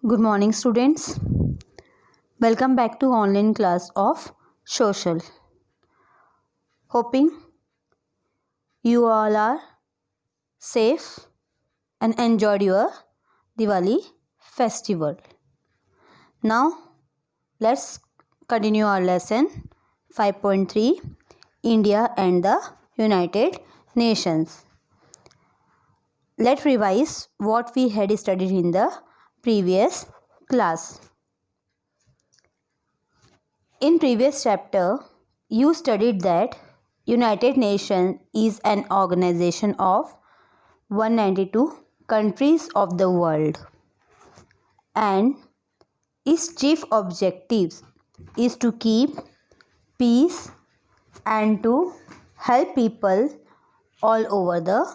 Good morning, students. Welcome back to online class of social. Hoping you all are safe and enjoyed your Diwali festival. Now, let's continue our lesson 5.3 India and the United Nations. Let's revise what we had studied in the previous class. In previous chapter, you studied that United Nations is an organization of 192 countries of the world, and its chief objectives is to keep peace and to help people all over the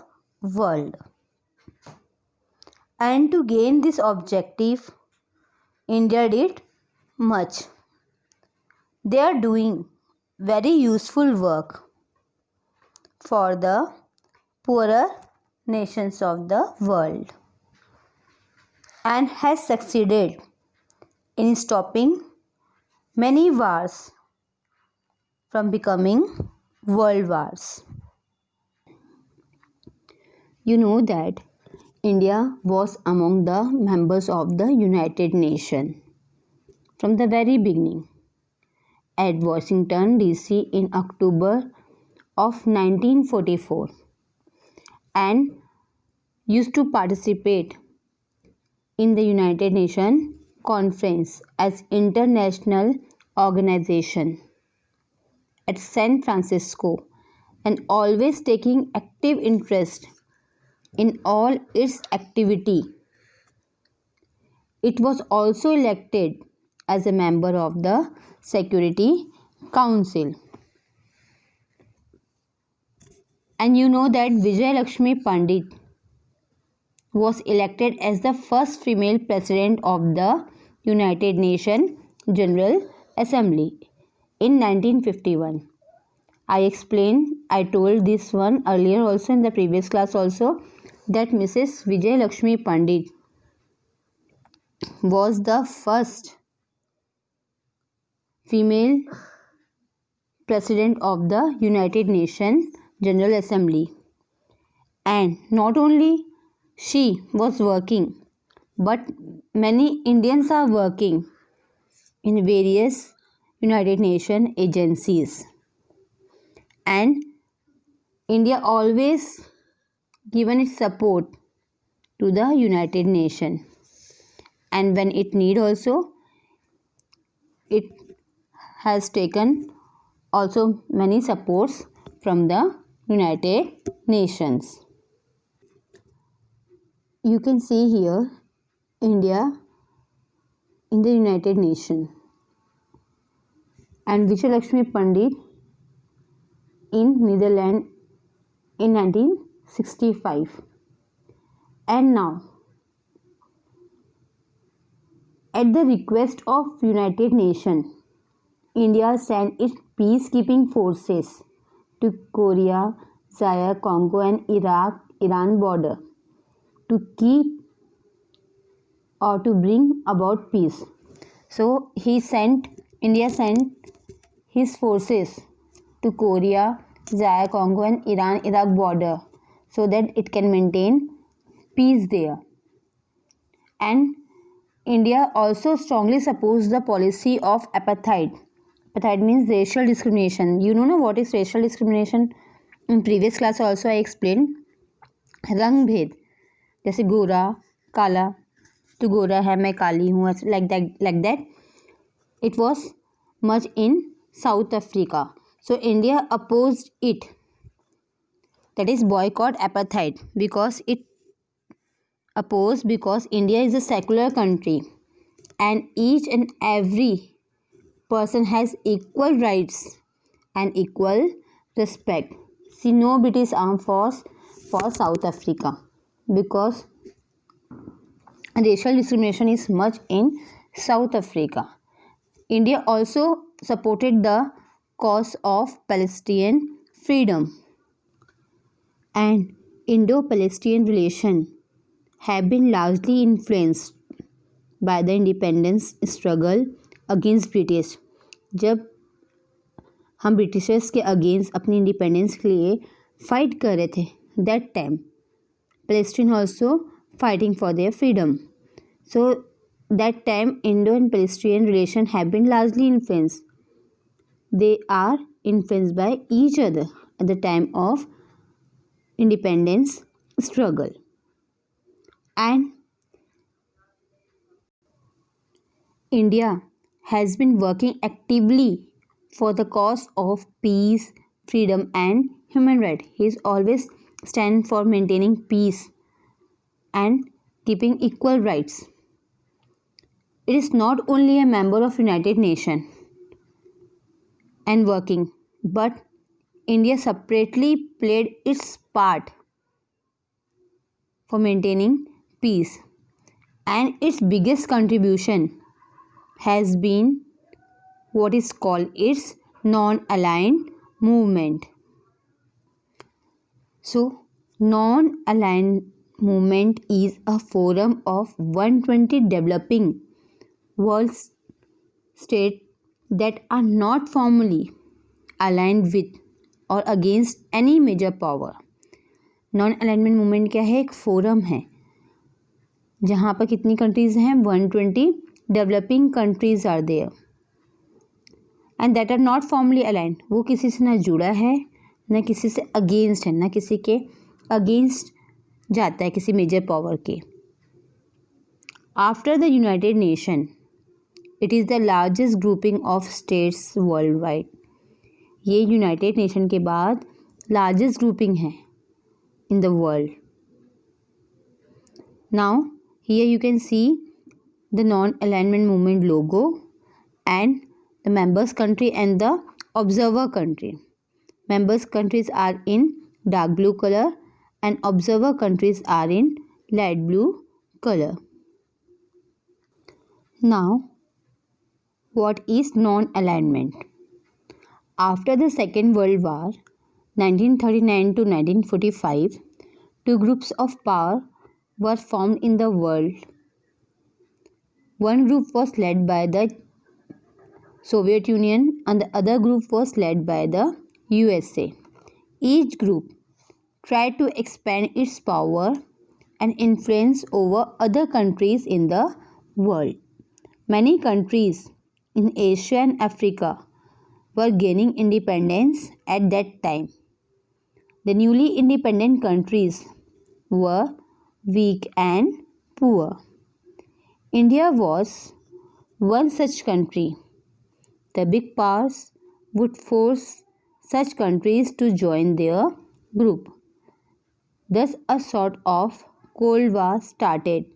world. And to gain this objective, India did much. They are doing very useful work for the poorer nations of the world and has succeeded in stopping many wars from becoming world wars. You know that India was among the members of the United Nations from the very beginning at Washington DC in October of 1944 and used to participate in the United Nations Conference as international organization at San Francisco and always taking active interest in all its activity. It was also elected as a member of the Security Council. And you know that Vijay Lakshmi Pandit was elected as the first female president of the United Nations General Assembly in 1951. I told this one earlier also in the previous class also that Mrs. Vijay Lakshmi Pandit was the first female president of the United Nations General Assembly. And not only she was working, but many Indians are working in various United Nations agencies. And India always given its support to the United Nations. And when it need also, it has taken also many supports from the United Nations. You can see here India in the United Nations and Vijay Lakshmi Pandit in Netherlands in 1965. And now, at the request of United Nations, India sent its peacekeeping forces to Korea, Zaire, Congo and Iran border to keep or to bring about peace. So India sent his forces to Korea, Zaire, Congo and Iran-Iraq border so that it can maintain peace there. And India also strongly supports the policy of apartheid. Apartheid means racial discrimination. You know what is racial discrimination? In previous class also I explained. रंग भेद जैसे गोरा काला तू गोरा है मैं काली हूँ like that it was much in South Africa. So India opposed it, that is boycott apartheid, because India is a secular country and each and every person has equal rights and equal respect. See, no British armed force for South Africa because racial discrimination is much in South Africa. India also supported the cause of Palestinian freedom, and Indo-Palestinian relations have been largely influenced by the independence struggle against British. जब हम Britishers के against अपनी independence के लिए fight कर रहे थे, that time Palestine also fighting for their freedom. So that time Indo and Palestinian relation have been largely influenced. They are influenced by each other at the time of independence struggle. And India has been working actively for the cause of peace, freedom and human rights. He is always stand for maintaining peace and keeping equal rights. It is not only a member of United Nations and working, but India separately played its part for maintaining peace, and its biggest contribution has been what is called its non-aligned movement. So non-aligned movement is a forum of 120 developing world states that are not formally aligned with or against any major power. Non alignment movement क्या है? एक forum है जहाँ पर कितनी countries हैं? 120 developing countries are there and that are not formally aligned. वो किसी से ना जुड़ा है, ना किसी से अगेंस्ट है, ना किसी के अगेंस्ट जाता है किसी मेजर पावर के. After the United Nation, it is the largest grouping of states world wide. ये यूनाइटेड नेशन के बाद लार्जेस्ट ग्रुपिंग है in the world. Now here you can see the non alignment movement logo and the members country and the observer country. Members countries are in dark blue colour and observer countries are in light blue color. Now, what is non-alignment? After the Second World War, 1939 to 1945, two groups of power were formed in the world. One group was led by the Soviet Union and the other group was led by the USA. Each group tried to expand its power and influence over other countries in the world. Many countries in Asia and Africa were gaining independence at that time. The newly independent countries were weak and poor. India was one such country. The big powers would force such countries to join their group. Thus, a sort of Cold War started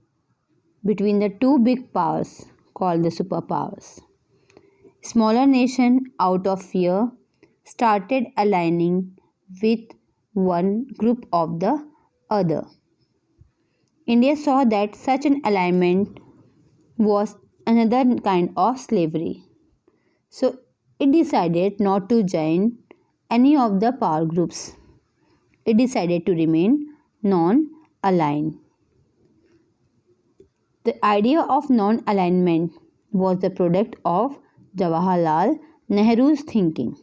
between the two big powers called the superpowers. Smaller nations, out of fear, started aligning with one group of the other. India saw that such an alignment was another kind of slavery. So, it decided not to join any of the power groups. It decided to remain non-aligned. The idea of non-alignment was the product of Jawaharlal Nehru's thinking.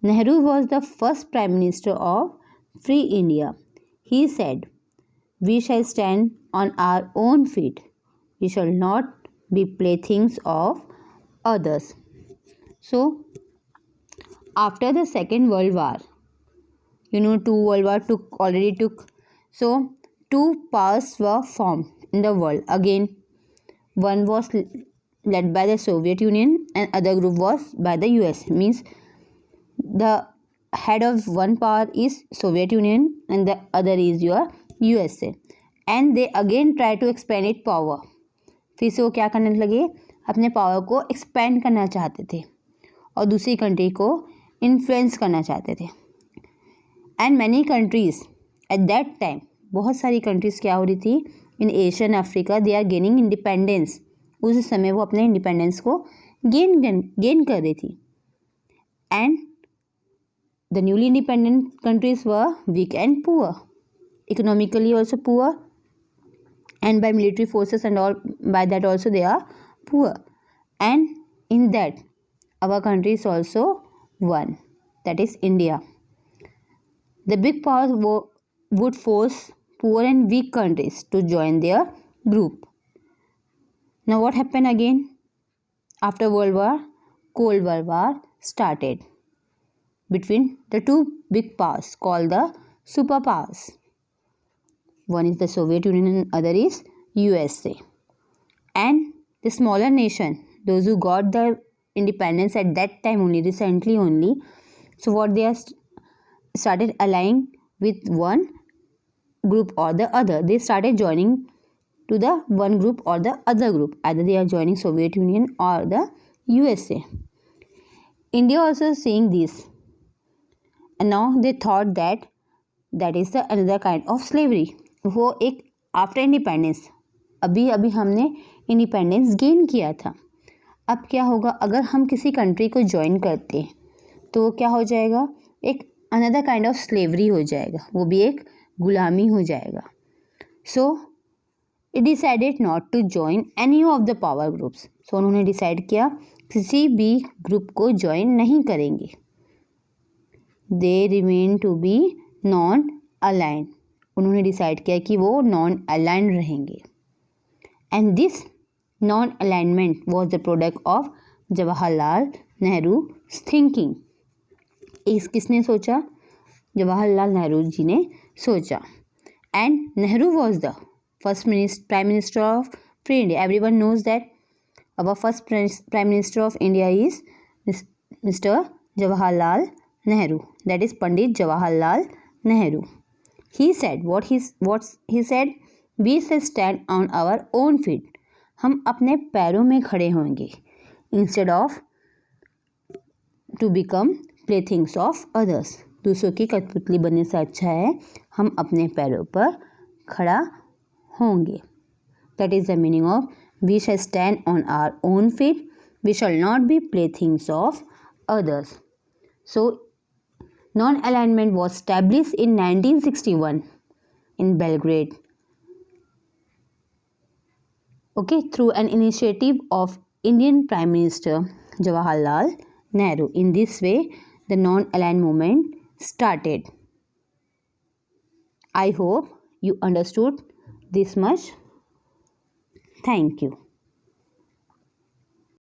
Nehru was the first Prime Minister of Free India. He said, "We shall stand on our own feet. We shall not be playthings of others." So, after the Second World War, two world war already took. So two powers were formed in the world. Again, one was led by the Soviet Union and other group was by the US. Means the head of one power is Soviet Union and the other is your USA. And they again try to expand its power. फिर से वो क्या करने लगे? अपने power को expand करना चाहते थे और दूसरी कंट्री को इन्फ्लुएंस करना चाहते थे. And many countries at that time, बहुत सारी कंट्रीज़ क्या हो रही थी in Asian Africa, they are gaining independence. उस समय वो अपने इंडिपेंडेंस को गेन कर रही थी. And the newly independent countries were weak and poor, economically also poor and by military forces and all, by that also they are poor, and in that our country is also one, that is India. The big powers would force poor and weak countries to join their group. Now what happened again? After World War, Cold War started between the two big powers called the superpowers. One is the Soviet Union and other is USA. And the smaller nation, those who got the independence at that time only, recently only, so what they are started allying with one group or the other. They started joining to the one group or the other group. Either they are joining Soviet Union or the USA. India also seeing this, and now they thought that that is the another kind of slavery. वो एक after independence, अभी अभी हमने independence gain किया था, अब क्या होगा अगर हम किसी कंट्री को ज्वाइन करते हैं तो वो क्या हो जाएगा, एक अनदर काइंड ऑफ स्लेवरी हो जाएगा, वो भी एक गुलामी हो जाएगा. So it decided not to join any of the power groups. So उन्होंने डिसाइड किया किसी भी ग्रुप को ज्वाइन नहीं करेंगे. They remain to be non align. उन्होंने डिसाइड किया कि वो नॉन अलाइन रहेंगे. And this non alignment was the product of Jawaharlal Nehru thinking. इस किसने सोचा? जवाहरलाल नेहरू जी ने सोचा. And Nehru was the first prime minister of free India. Everyone knows that our first prime minister of India is Mr. Jawaharlal Nehru. That is Pandit Jawaharlal Nehru. He said what he said, we shall stand on our own feet. हम अपने पैरों में खड़े होंगे instead of to become playthings of others. दूसरों की कठपुतली बनने से अच्छा है हम अपने पैरों पर खड़ा होंगे. That is the meaning of we shall stand on our own feet. We shall not be playthings of others. So, non-alignment was established in 1961 in Belgrade. Okay, through an initiative of Indian Prime Minister Jawaharlal Nehru. In this way, the non-aligned movement started. I hope you understood this much. Thank you.